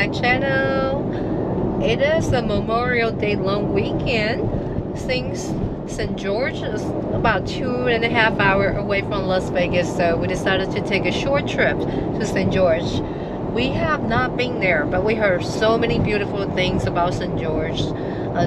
my channel. It is a Memorial Day long weekend since St. George is about 2.5 hours away from Las Vegas, so we decided to take a short trip to St. George. We have not been there, but we heard so many beautiful things about St. George.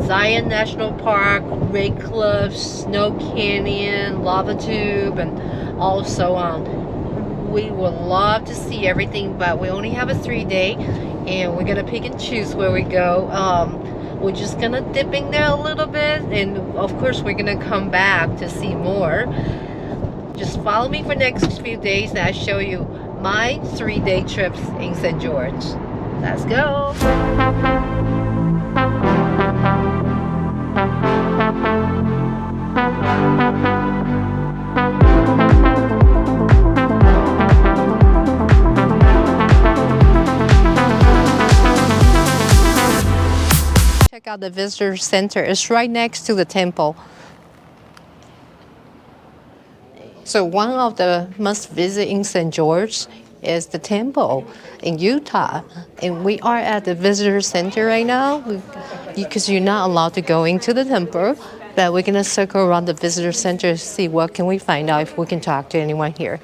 Zion National Park, Red Cliffs, Snow Canyon, Lava Tube, and all so on. We would love to see everything, but we only have a 3-day, and we're gonna pick and choose where we go. We're just gonna dip in there a little bit, and of course we're gonna come back to see more. Just follow me for the next few days and I'll show you my 3-day trips in St. George. Let's go! Check out the visitor center. It's right next to the temple. So one of the must visit in St. George is the temple in Utah. And we are at the visitor center right now because you're not allowed to go into the temple. But we're gonna circle around the visitor center to see what can we find out if we can talk to anyone here.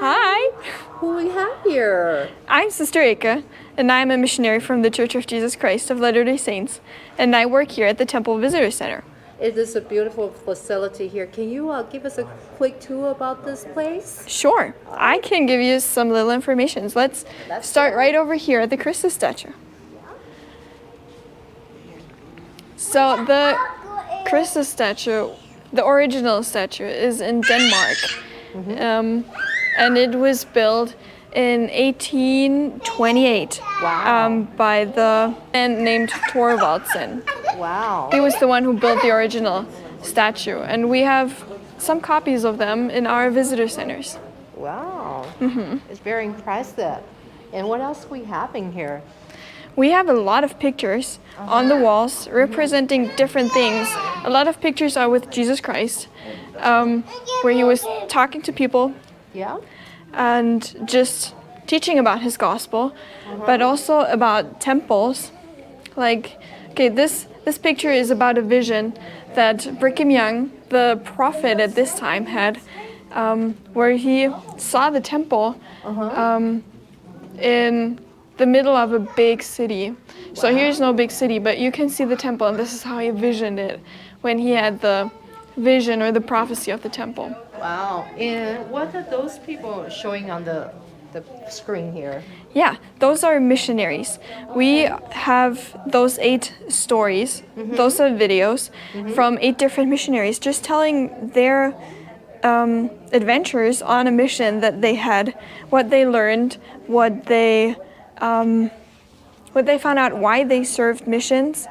Hi. Who we have here? I'm Sister Eka, and I'm a missionary from the Church of Jesus Christ of Latter-day Saints, and I work here at the Temple Visitor Center. It is a beautiful facility here. Can you give us a quick tour about this place? Sure, I can give you some little information. Let's start right over here at the Christus statue. So the Christus statue, the original statue, is in Denmark. And it was built in 1828 by the man named Thorvaldsen. Wow. He was the one who built the original statue, and we have some copies of them in our visitor centers. Wow. It's very impressive. And what else we have in here? We have a lot of pictures on the walls representing different things. A lot of pictures are with Jesus Christ, where he was talking to people. Yeah. And just teaching about his gospel, but also about temples. Like, okay, this picture is about a vision that Brigham Young, the prophet at this time, had, where he saw the temple in the middle of a big city. So here's no big city, but you can see the temple, and this is how he visioned it when he had the vision or the prophecy of the temple. Wow. And what are those people showing on the screen here? Yeah, those are missionaries. We have those 8 stories, those are videos from 8 different missionaries just telling their adventures on a mission that they had, what they learned, what they found out, why they served missions.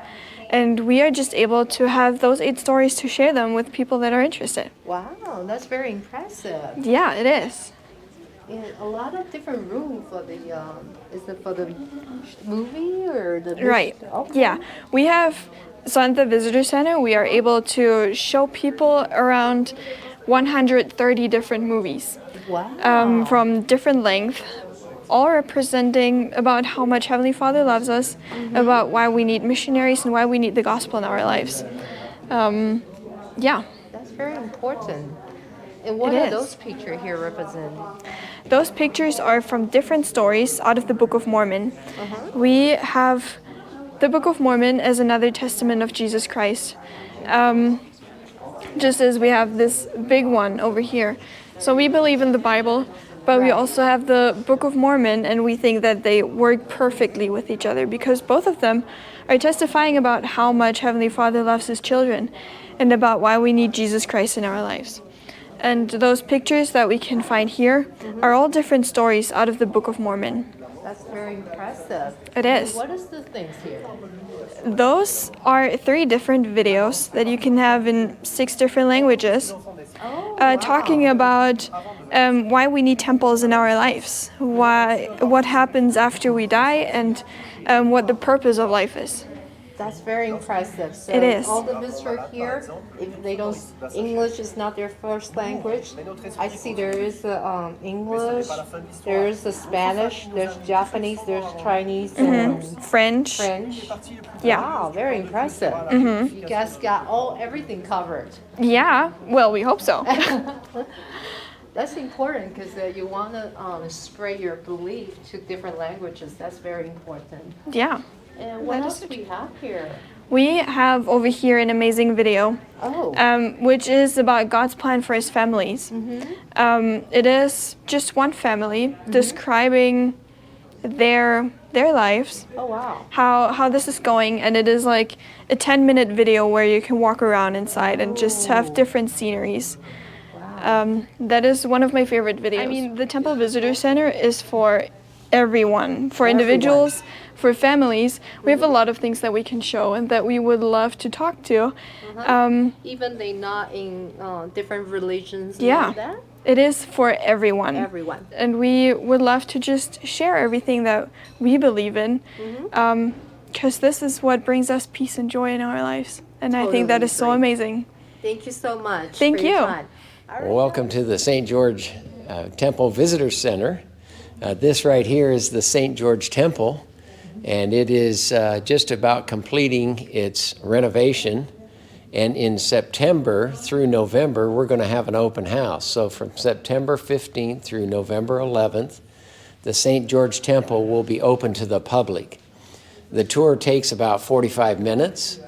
And we are just able to have those 8 stories to share them with people that are interested. Wow, that's very impressive. Yeah, it is. And a lot of different rooms for the, is it for the movie or the... Right, okay. yeah. We have, so at the visitor center, we are able to show people around 130 different movies. Wow. From different length, all representing about how much Heavenly Father loves us, about why we need missionaries and why we need the gospel in our lives. Yeah. That's very important. And what are those pictures here representing? Those pictures are from different stories out of the Book of Mormon. We have the Book of Mormon as another testament of Jesus Christ, just as we have this big one over here. So we believe in the Bible, but we also have the Book of Mormon, and we think that they work perfectly with each other because both of them are testifying about how much Heavenly Father loves his children and about why we need Jesus Christ in our lives. And those pictures that we can find here are all different stories out of the Book of Mormon. That's very impressive. It is. What is the things here? Those are 3 different videos that you can have in 6 different languages, talking about why we need temples in our lives, what happens after we die, and what the purpose of life is. That's very impressive. So It is. all the visitors here, if they don't, English is not their first language. I see there is English, there is Spanish, there's Japanese, there's Chinese, and French. French. Yeah. Wow, very impressive. You guys got everything covered. Yeah. Well, we hope so. That's important because you want to spread your belief to different languages. That's very important. Yeah. And what else do we have here? We have over here an amazing video, which is about God's plan for His families. It is just one family describing their lives. Oh wow! How this is going, and it is like a 10-minute video where you can walk around inside and just have different sceneries. That is one of my favorite videos. I mean, the Temple Visitor Center is for everyone, for individuals, for families. We have a lot of things that we can show and that we would love to talk to. Even they not in different religions. Yeah, like that? It is for everyone. Everyone. And we would love to just share everything that we believe in, because this is what brings us peace and joy in our lives. And I think that is so amazing. Thank you so much. Thank you. Welcome to the St. George Temple Visitor Center. This right here is the St. George Temple, and it is just about completing its renovation. And in September through November, we're going to have an open house. So from September 15th through November 11th, the St. George Temple will be open to the public. The tour takes about 45 minutes,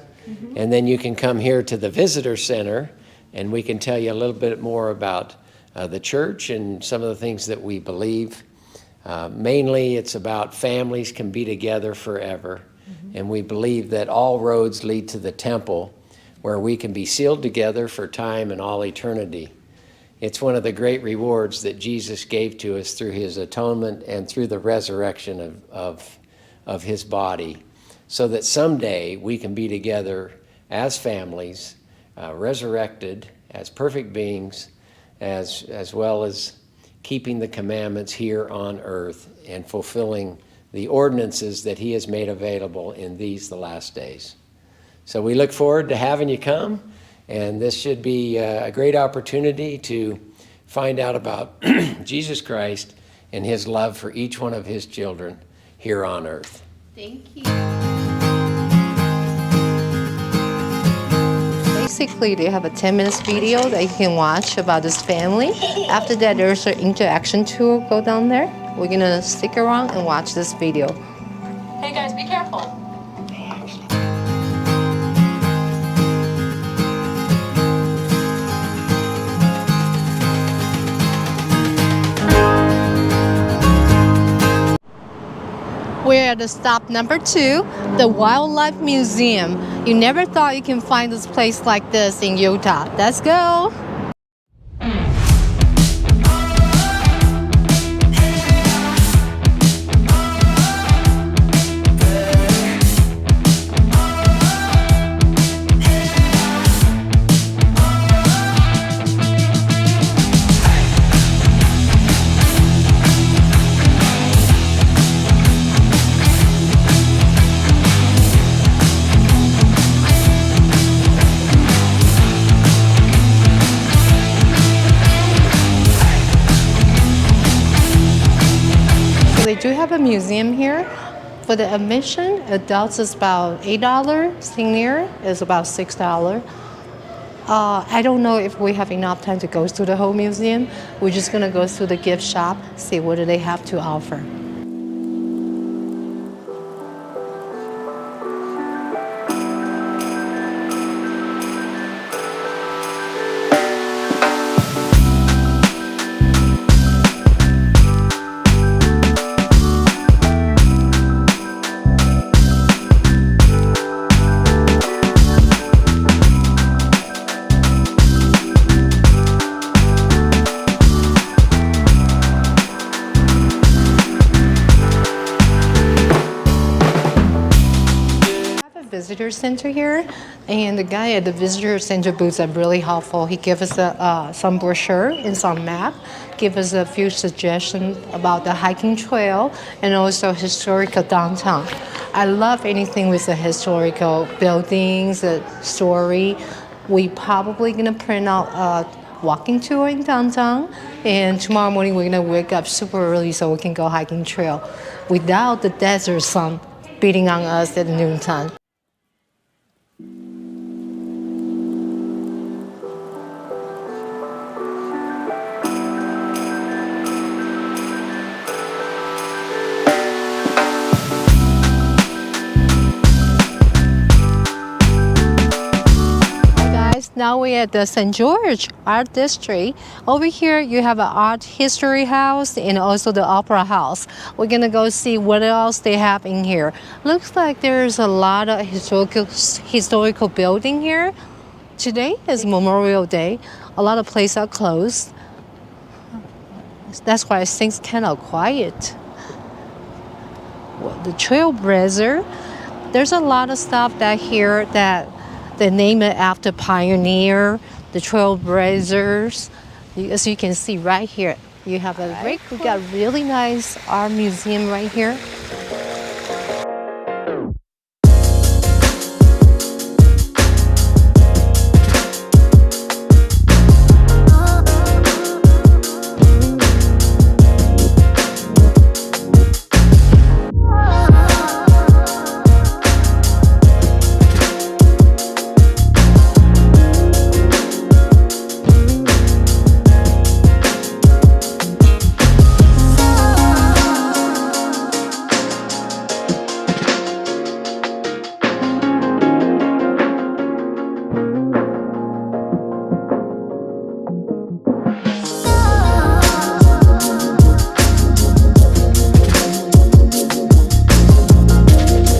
and then you can come here to the Visitor Center, and we can tell you a little bit more about the church and some of the things that we believe. Mainly, it's about families can be together forever, and we believe that all roads lead to the temple, where we can be sealed together for time and all eternity. It's one of the great rewards that Jesus gave to us through His atonement and through the resurrection of His body, so that someday we can be together as families, resurrected as perfect beings, as well as keeping the commandments here on earth and fulfilling the ordinances that He has made available in these, the last days. So we look forward to having you come, and this should be a great opportunity to find out about Jesus Christ and His love for each one of His children here on earth. Thank you. Basically, they have a 10-minute video that you can watch about this family. After that, there's an interaction tour. Go down there. We're gonna stick around and watch this video. Hey guys, be careful. We're at the stop number 2, the Wildlife Museum. You never thought you can find this place like this in Utah. Let's go. They do have a museum here. For the admission, adults is about $8, senior is about $6. I don't know if we have enough time to go through the whole museum. We're just gonna go through the gift shop, see what do they have to offer. visitor center here, and the guy at the visitor center booth is really helpful. He gave us some brochure and some map, give us a few suggestions about the hiking trail and also historical downtown. I love anything with the historical buildings, the story. We probably gonna print out a walking tour in downtown, and tomorrow morning we're gonna wake up super early so we can go hiking trail without the desert sun beating on us at noontime. Now we're at the St. George Art District. Over here you have an art history house and also the opera house. We're gonna go see what else they have in here. Looks like there's a lot of historical building here. Today is Memorial Day. A lot of places are closed. That's why things kind of quiet. The Trailblazer, there's a lot of stuff that here that they name it after pioneer, the Trailblazers. As you can see right here, you have a we got really nice art museum right here.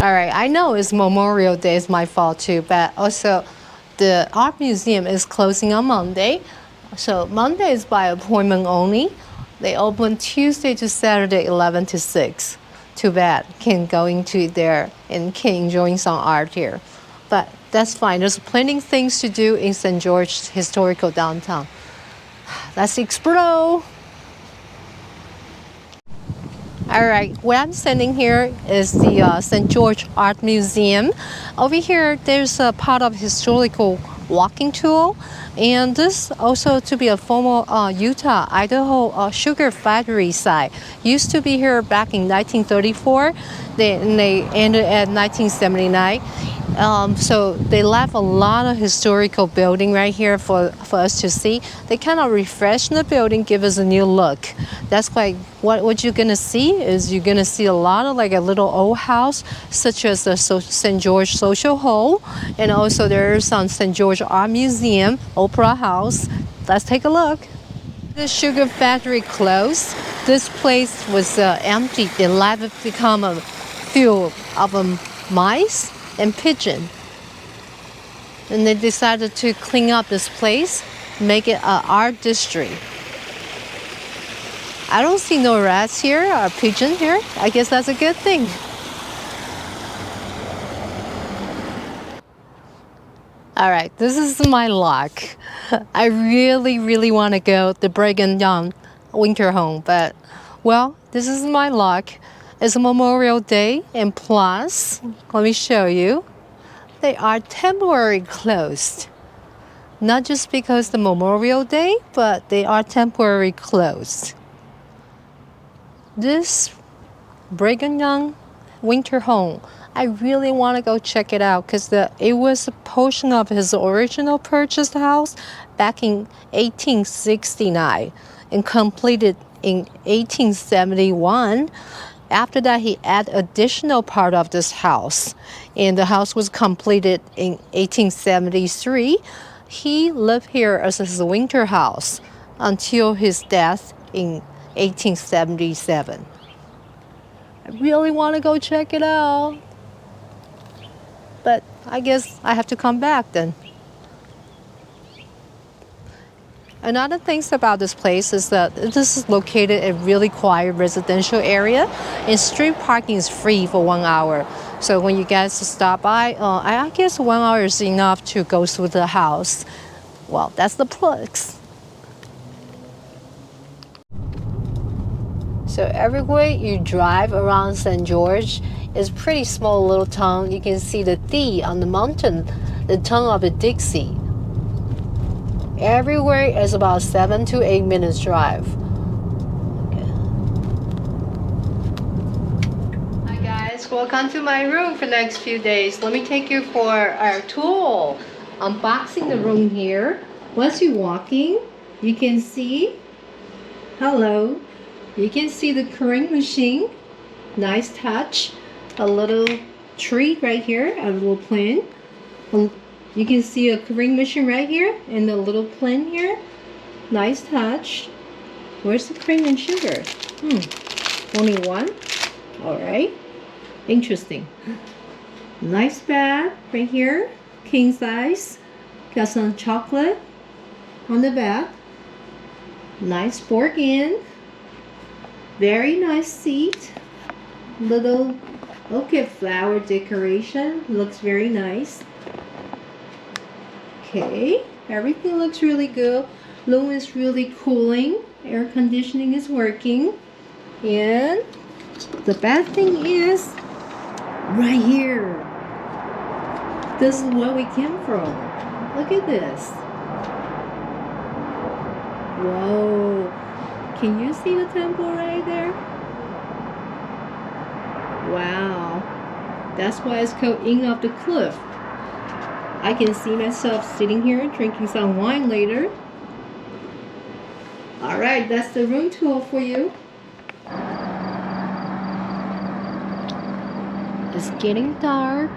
All right, I know it's Memorial Day, it's my fault too, but also the art museum is closing on Monday. So Monday is by appointment only. They open Tuesday to Saturday, 11 to 6. Too bad, can't go into there and can enjoy some art here. But that's fine, there's plenty of things to do in St. George Historical Downtown. Let's explore. All right, where I'm standing here is the St. George Art Museum. Over here, there's a part of historical walking tour, and this also to be a former Utah, Idaho sugar factory site. Used to be here back in 1934, then they ended at 1979. So they left a lot of historical building right here for us to see. They kind of refresh the building, give us a new look. That's why what you're gonna see is you're gonna see a lot of like a little old house, such as the St. George Social Hall, and also there's some St. George Art Museum, Opera House. Let's take a look. The sugar factory closed. This place was empty. It left become a field of mice and pigeon. And they decided to clean up this place, make it an art district. I don't see no rats here or pigeon here. I guess that's a good thing. All right, this is my luck. I really want to go to Brigham Young winter home, but well, this is my luck. It's Memorial Day, and plus, let me show you, they are temporarily closed. Not just because the Memorial Day, but they are temporarily closed. This Brigham Young winter home, I really want to go check it out because it was a portion of his original purchased house back in 1869 and completed in 1871. After that, he added additional part of this house, and the house was completed in 1873. He lived here as his winter house until his death in 1877. I really want to go check it out, but I guess I have to come back then. Another thing about this place is that this is located in a really quiet residential area, and street parking is free for 1 hour. So when you guys stop by, I guess 1 hour is enough to go through the house. Well, that's the plus. So everywhere you drive around St. George, it's a pretty small little town. You can see the D on the mountain, the tongue of the Dixie. Everywhere is about 7 to 8 minutes drive. Okay. Hi guys, welcome to my room for the next few days. Let me take you for our tour. Unboxing the room here. Once you're walking, you can see, hello, you can see the curling machine. Nice touch. A little tree right here, a little plant. You can see a curling machine right here and a little plant here. Nice touch. Where's the cream and sugar? Only one? Alright. Interesting. Nice bed right here. King size. Got some chocolate on the bed. Nice organ. Very nice seat. Little orchid flower decoration. Looks very nice. Okay, everything looks really good. Room is really cooling. Air conditioning is working. And the bad thing is right here. This is where we came from. Look at this. Whoa. Can you see the temple right there? Wow. That's why it's called Inn of the Cliff. I can see myself sitting here drinking some wine later. Alright, that's the room tour for you. It's getting dark.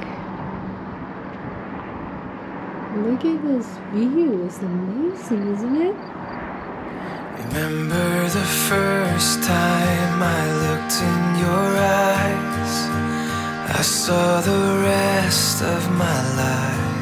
Look at this view. It's amazing, isn't it? Remember the first time I looked in your eyes, I saw the rest of my life.